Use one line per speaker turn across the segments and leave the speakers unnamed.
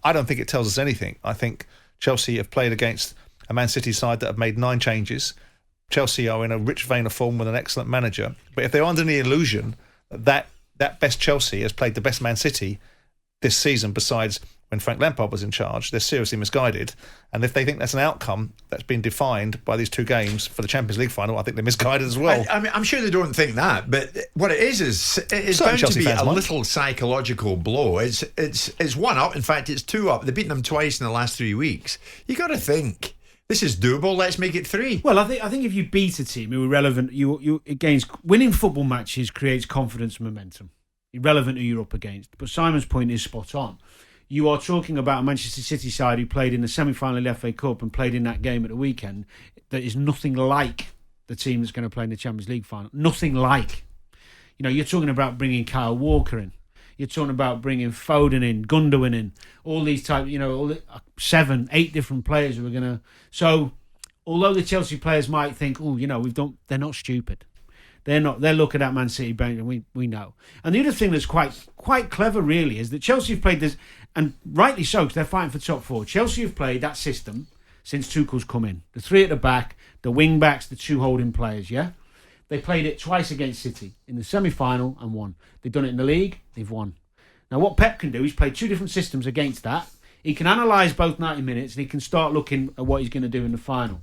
I don't think it tells us anything. I think Chelsea have played against a Man City side that have made 9 changes. Chelsea are in a rich vein of form with an excellent manager. But if they're under the illusion that best Chelsea has played the best Man City this season, besides when Frank Lampard was in charge, they're seriously misguided. And if they think that's an outcome that's been defined by these 2 games for the Champions League final, I think they're misguided as well.
I mean, I'm sure they don't think that, but what it is it's bound to be a little psychological blow. It's 1 up. In fact, it's 2 up. They've beaten them twice in the last 3 weeks. You got to think, this is doable. Let's make it 3.
Well, I think if you beat a team who are relevant, it gains winning football matches creates confidence and momentum, irrelevant who you're up against. But Simon's point is spot on. You are talking about a Manchester City side who played in the semi-final of the FA Cup and played in that game at the weekend that is nothing like the team that's going to play in the Champions League final. Nothing like. You know, you're talking about bringing Kyle Walker in. You're talking about bringing Foden in, Gundogan in, all these types, all the 7, 8 different players who are going to... So, although the Chelsea players might think, they're not stupid. They're not. They're looking at Man City bench, and we know. And the other thing that's quite clever, really, is that Chelsea have played this, and rightly so, because they're fighting for top 4. Chelsea have played that system since Tuchel's come in. The 3 at the back, the wing backs, the 2 holding players. Yeah, they played it twice against City in the semi-final and won. They've done it in the league. They've won. Now, what Pep can do, he's played 2 different systems against that. He can analyse both 90 minutes, and he can start looking at what he's going to do in the final.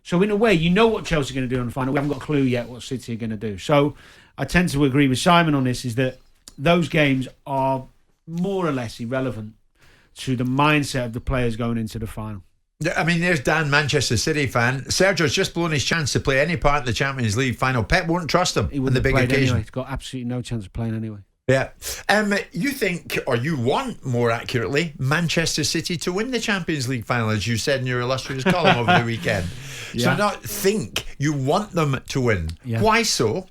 So in a way, you know what Chelsea are going to do in the final. We haven't got a clue yet what City are going to do. So I tend to agree with Simon on this, is that those games are more or less irrelevant to the mindset of the players going into the final.
I mean, there's Dan, Manchester City fan. Sergio's just blown his chance to play any part in the Champions League final. Pep won't trust him on the big occasion.
Anyway. He's got absolutely no chance of playing anyway.
Yeah. You think, or you want, more accurately, Manchester City to win the Champions League final, as you said in your illustrious column over the weekend. Yeah. So not think, you want them to win. Yeah. Why so?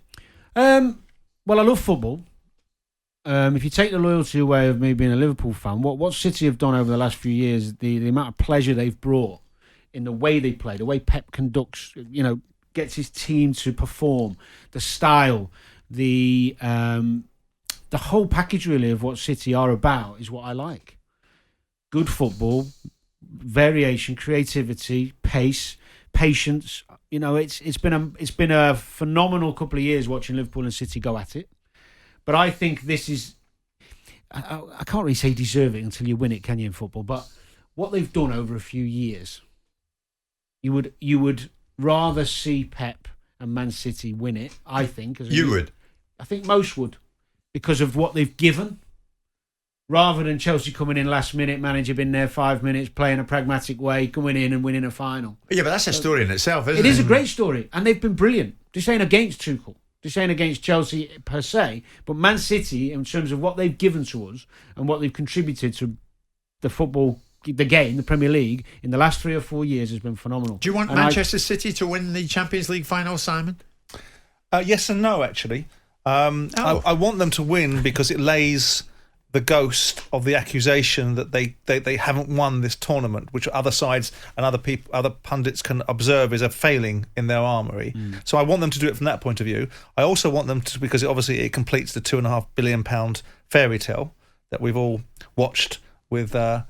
Well, I love football. If you take the loyalty away of me being a Liverpool fan, what City have done over the last few years, the amount of pleasure they've brought in the way they play, the way Pep conducts, gets his team to perform, the style, the whole package really of what City are about is what I like. Good football, variation, creativity, pace, patience. It's been a phenomenal couple of years watching Liverpool and City go at it. But I think this is, I can't really say deserving until you win it, can you, in football? But what they've done over a few years, you would rather see Pep and Man City win it, I think.
Would?
I think most would, because of what they've given, rather than Chelsea coming in last minute, manager been there 5 minutes, playing a pragmatic way, coming in and winning a final.
Yeah, but that's a story in itself, isn't it?
It is a great story, and they've been brilliant. Just saying against Tuchel. Just saying against Chelsea per se, but Man City, in terms of what they've given to us and what they've contributed to the football, the game, the Premier League, in the last 3 or 4 years has been phenomenal.
Do you want Manchester City to win the Champions League final, Simon?
Yes and no, actually. I want them to win because it lays the ghost of the accusation that they haven't won this tournament, which other sides and other pundits can observe is a failing in their armoury. So I want them to do it from that point of view. I also want them to, because it completes the £2.5 billion fairy tale that we've all watched with a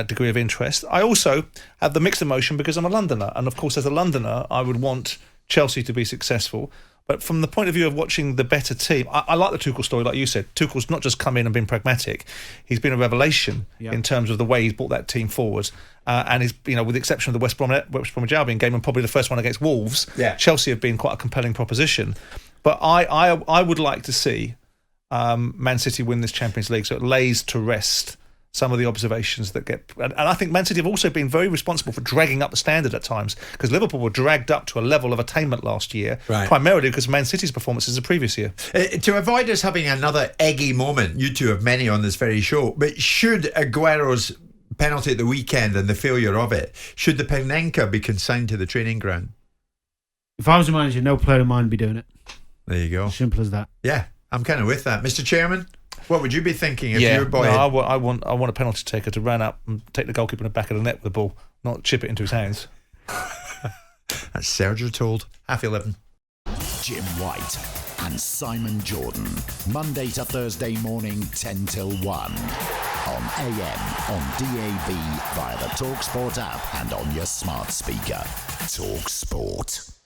degree of interest. I also have the mixed emotion because I'm a Londoner, and of course as a Londoner I would want Chelsea to be successful. But from the point of view of watching the better team, I like the Tuchel story, like you said. Tuchel's not just come in and been pragmatic; he's been a revelation in terms of the way he's brought that team forward. And he's, with the exception of the West Bromwich Albion game and probably the first one against Wolves, Chelsea have been quite a compelling proposition. But I would like to see Man City win this Champions League, so it lays to rest some of the observations that get... And I think Man City have also been very responsible for dragging up the standard at times, because Liverpool were dragged up to a level of attainment last year, primarily because of Man City's performances the previous year.
To avoid us having another eggy moment, you two have many on this very show, but should Aguero's penalty at the weekend and the failure of it, should the Panenka be consigned to the training ground?
If I was a manager, no player of mine would be doing it.
There you go.
Simple as that.
Yeah, I'm kind of with that. Mr. Chairman? What would you be thinking if your boy?
I want a penalty taker to run up and take the goalkeeper in the back of the net with the ball, not chip it into his hands.
That's Sergio told. 11:30.
Jim White and Simon Jordan, Monday to Thursday morning, 10 till 1. on AM, on DAB, via the talkSPORT app and on your smart speaker. talkSPORT.